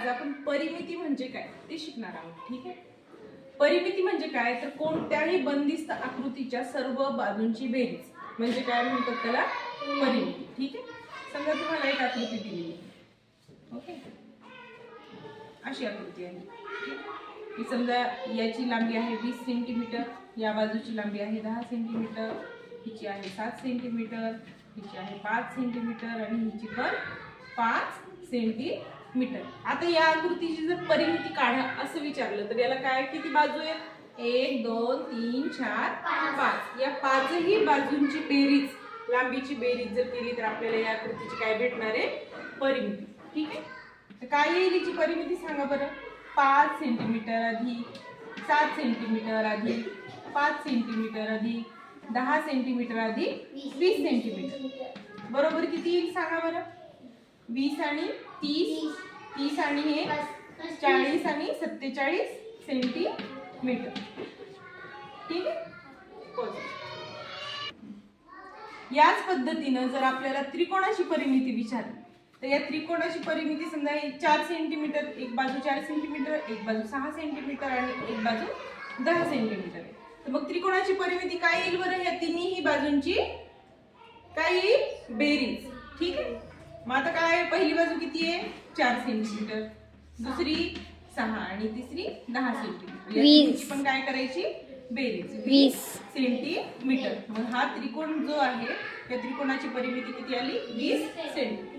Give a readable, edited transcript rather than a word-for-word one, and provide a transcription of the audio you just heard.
आपण परिमिती म्हणजे काय ते शिकणार आहोत. ठीक आहे. परिमिती म्हणजे काय तर कोणत्याही बंदिस्त आकृतीच्या सर्व बाजूंची बेरीज म्हणजे काय म्हणतात त्याला परिमिती. ठीक आहे. समजा तुम्हाला एक आकृती दिली आहे. ओके. अशी आकृती आहे. की समजा याची लांबी आहे 20 सेंटीमीटर, या बाजूची लांबी आहे 10 सेंटीमीटर, हिची आहे 7 सेंटीमीटर, हिची आहे 5 सेंटीमीटर आणि हिची पण 5 सेंटीमीटर. आता या आकृतीची जर परिमिती काढा असं विचारलं तर याला काय किती बाजू आहेत 1 2 3 4 5. या पाचही बाजूंची बेरीज लांबीची बेरीज जर केली तर आपल्याला या आकृतीची काय भेटणार आहे परिमिती. ठीक आहे. तर काय येईल हिची परिमिती सांगा बरं. 5 सेंटीमीटर अधिक 7 सेंटीमीटर अधिक 5 सेंटीमीटर अधिक 10 सेंटीमीटर अधिक 20 सेंटीमीटर बरोबर किती येईल सांगा बरं. 20 आणि 30 30 आणि हे 40 आणि 47 सेंटीमीटर. ठीक आहे. याच पद्धतीनं जर आपल्याला त्रिकोणाची परिमिती विचारली तर या त्रिकोणाची परिमिती समजा 4 सेंटीमीटर, एक बाजू 4 सेंटीमीटर, एक बाजू 6 सेंटीमीटर आणि एक बाजू 10 सेंटीमीटर आहे. तर मग त्रिकोणाची परिमिती काय येईल बरं. या तिन्ही बाजूंची काय येईल बेरीज. ठीक आहे. मग आता काय पहिली बाजू किती आहे 4 सेंटीमीटर, दुसरी 6 आणि तिसरी 10 सेंटीमीटर. याची पण काय करायची बेरीज 20 सेंटीमीटर. मग हा त्रिकोण जो आहे त्या त्रिकोणाची परिमिती किती आली 20 सेंटीमीटर.